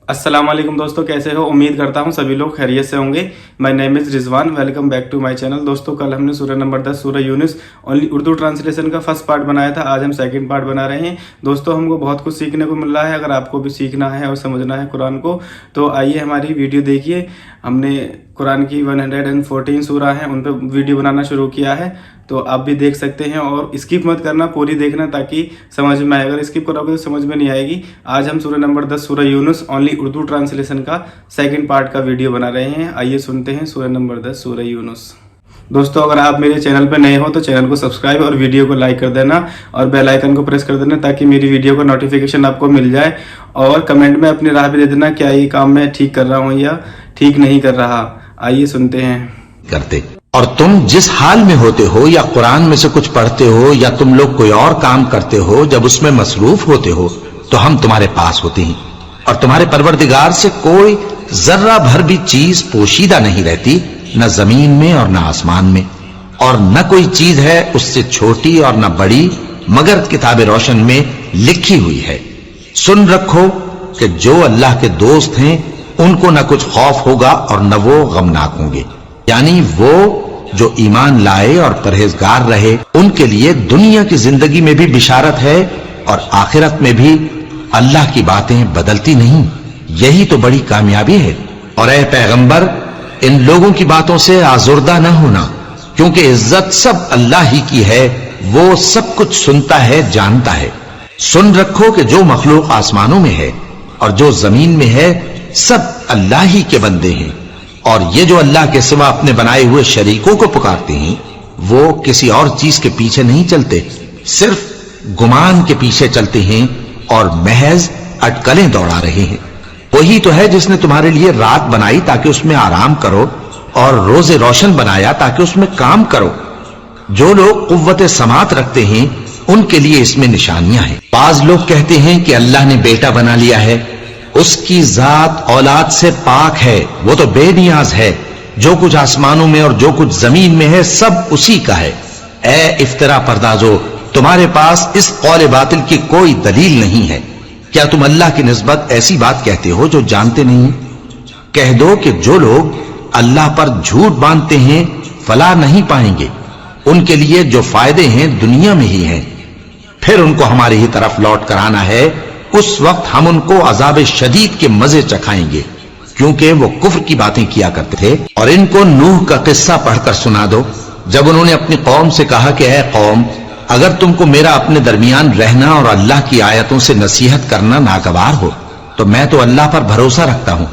अस्सलाम वालेकुम दोस्तों, कैसे हो? उम्मीद करता हूँ सभी लोग खैरियत से होंगे। My name is Rizwan, welcome back to my channel. दोस्तों, कल हमने सूरह नंबर 10 सूरह यूनुस ओनली उर्दू ट्रांसलेशन का फर्स्ट पार्ट बनाया था। आज हम सेकंड पार्ट बना रहे हैं। दोस्तों, हमको बहुत कुछ सीखने को मिल रहा है। अगर आपको भी सीखना है और समझना है कुरान को तो आइए हमारी वीडियो देखिए। हमने कुरान की 114 सूरह हैं, उन पर वीडियो बनाना शुरू किया है, तो आप भी देख सकते हैं। और स्किप मत करना, पूरी देखना ताकि समझ में आए। अगर स्किप करोगे तो समझ में नहीं आएगी। आज हम सूरह नंबर 10 सूरह यूनुस ओनली उर्दू ट्रांसलेशन का सेकंड पार्ट का वीडियो बना रहे हैं। आइए सुनते हैं सूरह नंबर 10 सूरह यूनुस। दोस्तों, अगर आप मेरे चैनल पर नए हो तो चैनल को सब्सक्राइब और वीडियो को लाइक कर देना और बेल आइकन को प्रेस कर देना ताकि मेरी वीडियो का नोटिफिकेशन आपको मिल जाए। और कमेंट में अपनी राय भी दे देना, क्या ये काम मैं ठीक कर रहा हूँ या ठीक नहीं कर रहा। आइए सुनते हैं। करते और तुम जिस हाल में होते हो या कुरान में से कुछ पढ़ते हो या तुम लोग कोई और काम करते हो, जब उसमें मसरूफ होते हो तो हम तुम्हारे पास होते हैं। और तुम्हारे परवरदिगार से कोई जर्रा भर भी चीज पोशीदा नहीं रहती, न जमीन में और न आसमान में, और न कोई चीज है उससे छोटी और न बड़ी, मगर किताब रोशन में लिखी हुई है। सुन रखो कि जो अल्लाह के दोस्त हैं उनको न कुछ खौफ होगा और न वो गमनाक होंगे। यानी वो जो ईमान लाए और परहेजगार रहे, उनके लिए दुनिया की जिंदगी में भी बिशारत है और आखिरत में भी अल्लाह की बातें बदलती नहीं। यही तो बड़ी कामयाबी है। और ऐ पैगंबर, इन लोगों की बातों से आजुर्दा न होना, क्योंकि इज्जत सब अल्लाह ही की है। वो सब कुछ सुनता है, जानता है। सुन रखो कि जो मखलूक आसमानों में है और जो जमीन में है, सब अल्लाह ही के बंदे हैं। और ये जो अल्लाह के सिवा अपने बनाए हुए शरीकों को पुकारते हैं, वो किसी और चीज के पीछे नहीं चलते, सिर्फ गुमान के पीछे चलते हैं और महज अटकलें दौड़ा रहे हैं। वही तो है जिसने तुम्हारे लिए रात बनाई ताकि उसमें आराम करो और रोजे रोशन बनाया ताकि उसमें काम करो। जो लोग कुव्वत समात रखते हैं उनके लिए इसमें निशानियां हैं। बाज लोग कहते हैं कि अल्लाह ने बेटा बना लिया है। उसकी जात औलाद से पाक है, वो तो बेनियाज है। जो कुछ आसमानों में और जो कुछ जमीन में है सब उसी का है। ए इफ्तरा पर्दाजो, तुम्हारे पास इस कौल बातिल की कोई दलील नहीं है। क्या तुम अल्लाह की निस्बत ऐसी बात कहते हो जो जानते नहीं? कह दो कि जो लोग अल्लाह पर झूठ बांधते हैं फलाह नहीं पाएंगे। उनके लिए जो फायदे हैं दुनिया में ही हैं, फिर उनको हमारी ही तरफ लौट कर आना है। उस वक्त हम उनको अजाब शदीद के मजे चखाएंगे, क्योंकि वो कुफ्र की बातें किया करते थे। और इनको नूह का किस्सा पढ़कर सुना दो, जब उन्होंने अपनी कौम से कहा कि ऐ कौम, अगर तुमको मेरा अपने दरमियान रहना और अल्लाह की आयतों से नसीहत करना नागवार हो तो मैं तो अल्लाह पर भरोसा रखता हूं।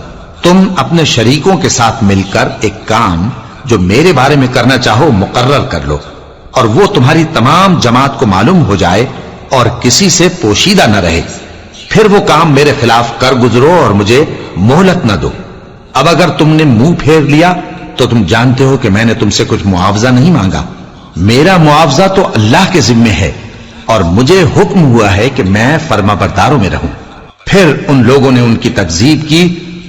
तुम अपने शरीकों के साथ मिलकर एक काम जो मेरे बारे में करना चाहो मुकर्रर कर लो, और वो तुम्हारी तमाम जमात को मालूम हो जाए और किसी से पोशीदा न रहे। फिर वो काम मेरे खिलाफ कर गुजरो और मुझे मोहलत न दो। अब अगर तुमने मुंह फेर लिया तो तुम जानते हो कि मैंने तुमसे कुछ मुआवजा नहीं मांगा। मेरा मुआवजा तो अल्लाह के जिम्मे है और मुझे हुक्म हुआ है कि मैं फर्माबरदारों में रहूं। फिर उन लोगों ने उनकी तकजीब की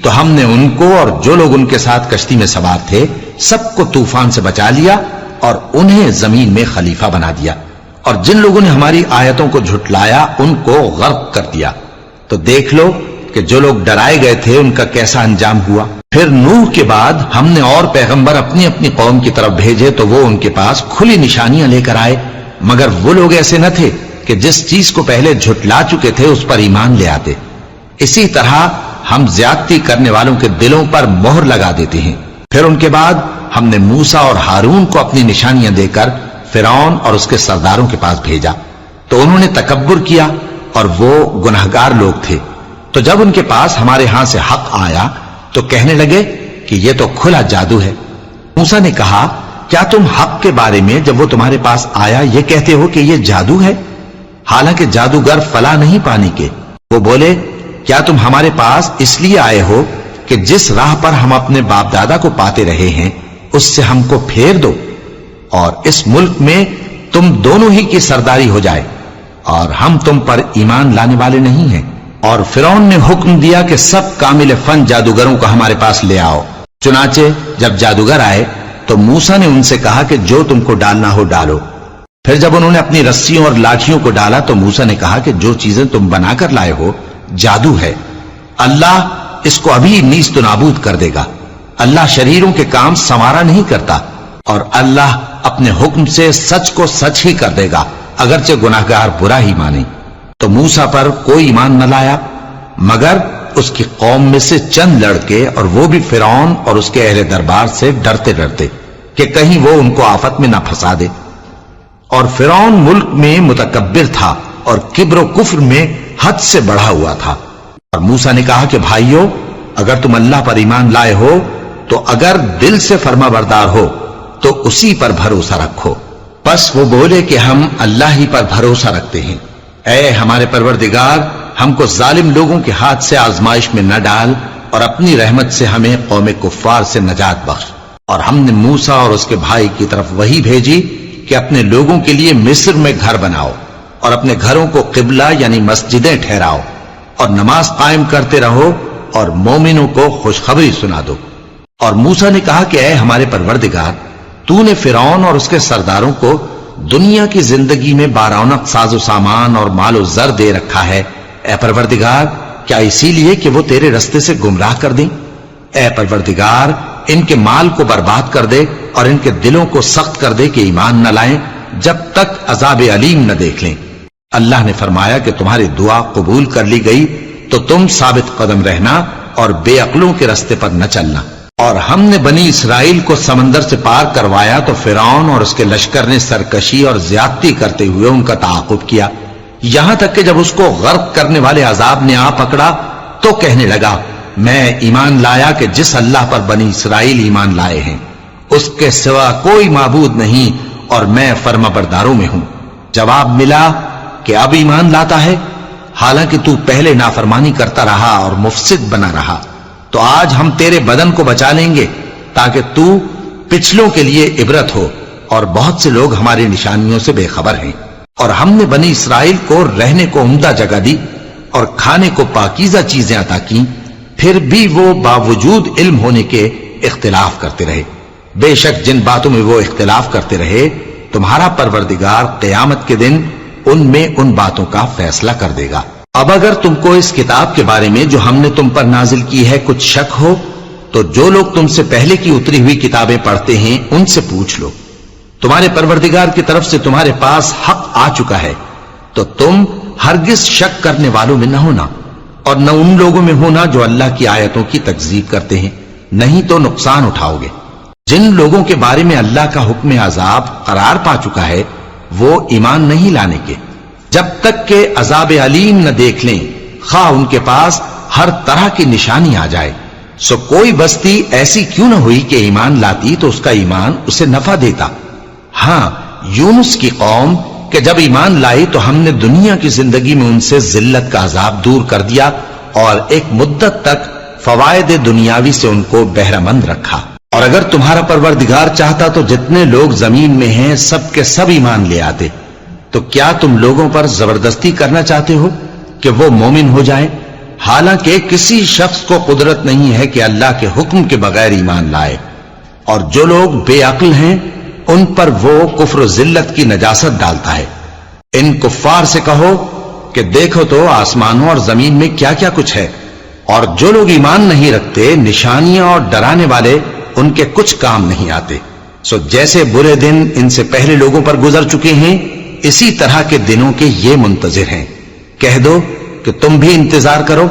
तो हमने उनको और जो लोग उनके साथ कश्ती में सवार थे सबको तूफान से बचा लिया और उन्हें जमीन में खलीफा बना दिया। और जिन लोगों ने हमारी आयतों को झुटलाया उनको गर्क कर दिया। तो देख लो कि जो लोग डराए गए थे उनका कैसा अंजाम हुआ। फिर नूह के बाद हमने और पैगंबर अपनी अपनी कौम की तरफ भेजे तो वो उनके पास खुली निशानियां लेकर आए, मगर वो लोग ऐसे न थे कि जिस चीज को पहले झुटला चुके थे उस पर ईमान ले आते। इसी तरह हम ज्यादती करने वालों के दिलों पर मोहर लगा देते हैं। फिर उनके बाद हमने मूसा और हारून को अपनी निशानियां देकर फिरौन और उसके सरदारों के पास भेजा, तो उन्होंने तकब्बुर किया और वो गुनहगार लोग थे। तो जब उनके पास हमारे यहां से हक आया तो कहने लगे कि ये तो खुला जादू है। मूसा ने कहा, क्या तुम हक के बारे में जब वो तुम्हारे पास आया ये कहते हो कि ये जादू है, हालांकि जादूगर फला नहीं पाने के? वो बोले, क्या तुम हमारे पास इसलिए आए हो कि जिस राह पर हम अपने बाप दादा को पाते रहे हैं उससे हमको फेर दो और इस मुल्क में तुम दोनों ही की सरदारी हो जाए, और हम तुम पर ईमान लाने वाले नहीं हैं। और फिरौन ने हुक्म दिया कि सब कामिल फन जादूगरों को हमारे पास ले आओ। चुनाचे जब जादूगर आए तो मूसा ने उनसे कहा कि जो तुमको डालना हो डालो। फिर जब उन्होंने अपनी रस्सियों और लाठियों को डाला तो मूसा ने कहा कि जो चीजें तुम बनाकर लाए हो जादू है। अल्लाह اس کو ابھی نیست و نابود کر دے گا۔ اللہ شریروں کے کام سنوارا نہیں کرتا، اور اللہ اپنے حکم سے سچ کو سچ ہی کر دے گا، اگرچہ گناہگار برا ہی مانے۔ تو موسیٰ پر کوئی ایمان نہ لایا مگر اس کی قوم میں سے چند لڑکے، اور وہ بھی فرعون اور اس کے اہل دربار سے ڈرتے ڈرتے کہ کہیں وہ ان کو آفت میں نہ پھنسا دے۔ اور فرعون ملک میں متکبر تھا اور کبر و کفر میں حد سے بڑھا ہوا تھا۔ اور موسیٰ نے کہا کہ بھائیو، اگر تم اللہ پر ایمان لائے ہو تو اگر دل سے فرما بردار ہو تو اسی پر بھروسہ رکھو۔ پس وہ بولے کہ ہم اللہ ہی پر بھروسہ رکھتے ہیں۔ اے ہمارے پروردگار، ہم کو ظالم لوگوں کے ہاتھ سے آزمائش میں نہ ڈال، اور اپنی رحمت سے ہمیں قوم کفار سے نجات بخش۔ اور ہم نے موسیٰ اور اس کے بھائی کی طرف وحی بھیجی کہ اپنے لوگوں کے لیے مصر میں گھر بناؤ، اور اپنے گھروں کو قبلہ یعنی مسجدیں ٹھہراؤ، اور نماز قائم کرتے رہو، اور مومنوں کو خوشخبری سنا دو۔ اور موسیٰ نے کہا کہ اے ہمارے پروردگار، تو نے فرعون اور اس کے سرداروں کو دنیا کی زندگی میں بارونق ساز و سامان اور مال و زر دے رکھا ہے۔ اے پروردگار، کیا اسی لیے کہ وہ تیرے رستے سے گمراہ کر دیں؟ اے پروردگار، ان کے مال کو برباد کر دے اور ان کے دلوں کو سخت کر دے کہ ایمان نہ لائیں جب تک عذاب علیم نہ دیکھ لیں۔ اللہ نے فرمایا کہ تمہاری دعا قبول کر لی گئی، تو تم ثابت قدم رہنا اور بے عقلوں کے رستے پر نہ چلنا۔ اور ہم نے بنی اسرائیل کو سمندر سے پار کروایا تو فرعون اور اس کے لشکر نے سرکشی اور زیادتی کرتے ہوئے ان کا تعاقب کیا، یہاں تک کہ جب اس کو غرق کرنے والے عذاب نے آ پکڑا تو کہنے لگا، میں ایمان لایا کہ جس اللہ پر بنی اسرائیل ایمان لائے ہیں اس کے سوا کوئی معبود نہیں، اور میں فرما برداروں میں ہوں۔ جواب ملا کہ اب ایمان لاتا ہے، حالانکہ تو پہلے نافرمانی کرتا رہا اور مفسد بنا رہا۔ تو آج ہم تیرے بدن کو بچا لیں گے تاکہ تو پچھلوں کے لیے عبرت ہو، اور بہت سے لوگ ہماری نشانیوں سے بے خبر ہیں۔ اور ہم نے بنی اسرائیل کو رہنے کو عمدہ جگہ دی اور کھانے کو پاکیزہ چیزیں عطا کی، پھر بھی وہ باوجود علم ہونے کے اختلاف کرتے رہے۔ بے شک جن باتوں میں وہ اختلاف کرتے رہے، تمہارا پروردگار قیامت کے دن ان میں ان باتوں کا فیصلہ کر دے گا۔ اب اگر تم کو اس کتاب کے بارے میں جو ہم نے تم پر نازل کی ہے کچھ شک ہو تو جو لوگ تم سے پہلے کی اتری ہوئی کتابیں پڑھتے ہیں ان سے پوچھ لو۔ تمہارے پروردگار کی طرف سے تمہارے پاس حق آ چکا ہے، تو تم ہرگز شک کرنے والوں میں نہ ہونا، اور نہ ان لوگوں میں ہونا جو اللہ کی آیتوں کی تکذیب کرتے ہیں، نہیں تو نقصان اٹھاؤ گے۔ جن لوگوں کے بارے میں اللہ کا حکم عذاب قرار پا چکا ہے وہ ایمان نہیں لانے کے جب تک کہ عذاب علیم نہ دیکھ لیں، خواہ ان کے پاس ہر طرح کی نشانی آ جائے۔ سو کوئی بستی ایسی کیوں نہ ہوئی کہ ایمان لاتی تو اس کا ایمان اسے نفع دیتا۔ ہاں، یونس کی قوم کہ جب ایمان لائی تو ہم نے دنیا کی زندگی میں ان سے ذلت کا عذاب دور کر دیا، اور ایک مدت تک فوائد دنیاوی سے ان کو بہرہ مند رکھا۔ اور اگر تمہارا پروردگار چاہتا تو جتنے لوگ زمین میں ہیں سب کے سب ایمان لے آتے۔ تو کیا تم لوگوں پر زبردستی کرنا چاہتے ہو کہ وہ مومن ہو جائیں؟ حالانکہ کسی شخص کو قدرت نہیں ہے کہ اللہ کے حکم کے بغیر ایمان لائے، اور جو لوگ بے عقل ہیں ان پر وہ کفر و ذلت کی نجاست ڈالتا ہے۔ ان کفار سے کہو کہ دیکھو تو آسمانوں اور زمین میں کیا کیا کچھ ہے، اور جو لوگ ایمان نہیں رکھتے نشانیاں اور ڈرانے والے ان کے کچھ کام نہیں آتے۔ سو جیسے برے دن ان سے پہلے لوگوں پر گزر چکے ہیں، اسی طرح کے دنوں کے یہ منتظر ہیں۔ کہہ دو کہ تم بھی انتظار کرو،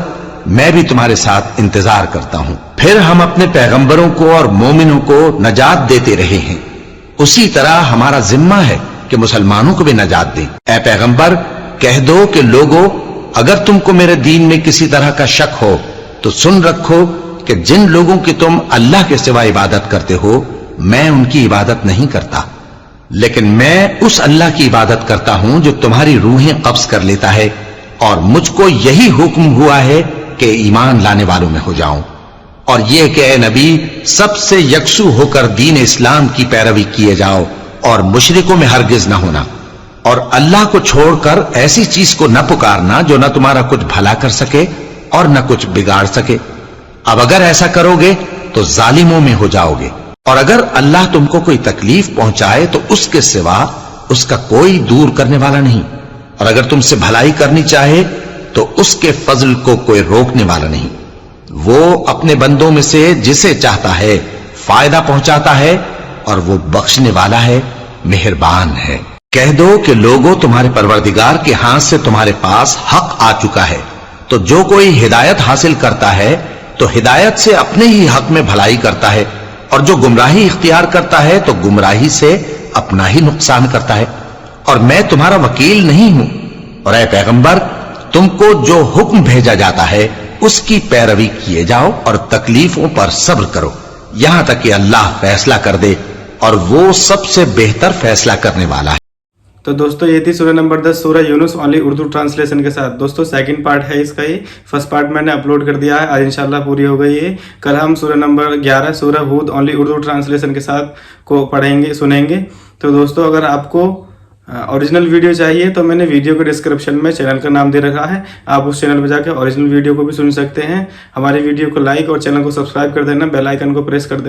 میں بھی تمہارے ساتھ انتظار کرتا ہوں۔ پھر ہم اپنے پیغمبروں کو اور مومنوں کو نجات دیتے رہے ہیں، اسی طرح ہمارا ذمہ ہے کہ مسلمانوں کو بھی نجات دیں۔ اے پیغمبر، کہہ دو کہ لوگو، اگر تم کو میرے دین میں کسی طرح کا شک ہو تو سن رکھو کہ جن لوگوں کی تم اللہ کے سوا عبادت کرتے ہو میں ان کی عبادت نہیں کرتا، لیکن میں اس اللہ کی عبادت کرتا ہوں جو تمہاری روحیں قبض کر لیتا ہے، اور مجھ کو یہی حکم ہوا ہے کہ ایمان لانے والوں میں ہو جاؤں، اور یہ کہ اے نبی سب سے یکسو ہو کر دین اسلام کی پیروی کیے جاؤ، اور مشرکوں میں ہرگز نہ ہونا، اور اللہ کو چھوڑ کر ایسی چیز کو نہ پکارنا جو نہ تمہارا کچھ بھلا کر سکے اور نہ کچھ بگاڑ سکے۔ اب اگر ایسا کرو گے تو ظالموں میں ہو جاؤ گے، اور اگر اللہ تم کو کوئی تکلیف پہنچائے تو اس کے سوا اس کا کوئی دور کرنے والا نہیں، اور اگر تم سے بھلائی کرنی چاہے تو اس کے فضل کو کوئی روکنے والا نہیں۔ वो अपने बंदों में से जिसे चाहता है फायदा पहुंचाता है और वो बख्शने वाला है, मेहरबान है। कह दो कि लोगों, तुम्हारे परवरदिगार के हाथ से तुम्हारे पास हक आ चुका है, तो जो कोई हिदायत हासिल करता है तो हिदायत से अपने ही हक में भलाई करता है, और जो गुमराही इख्तियार करता है तो गुमराही से अपना ही नुकसान करता है। और मैं तुम्हारा वकील नहीं हूं। और ऐ पैगंबर, तुमको जो हुक्म भेजा जाता है उसकी पैरवी किए जाओ और तकलीफों पर सब्र करो, यहां तक कि अल्लाह फैसला कर दे, और वो सबसे बेहतर फैसला करने वाला है। तो दोस्तों ये थी सूरह नंबर 10 सूरह यूनुस ओनली उर्दू ट्रांसलेशन के साथ। दोस्तों सेकंड पार्ट है इसका, ही फर्स्ट पार्ट मैंने अपलोड कर दिया है, आज इंशाल्लाह पूरी हो गई है। कल हम सूरह नंबर 11 सूरह हूद ओनली उर्दू ट्रांसलेशन के साथ को पढ़ेंगे, सुनेंगे। तो दोस्तों अगर आपको ओरिजिनल वीडियो चाहिए तो मैंने वीडियो के डिस्क्रिप्शन में चैनल का नाम दे रखा है, आप उस चैनल पर जाकर ओरिजिनल वीडियो को भी सुन सकते हैं। हमारे वीडियो को लाइक और चैनल को सब्सक्राइब कर देना, बेल आइकन को प्रेस कर देना।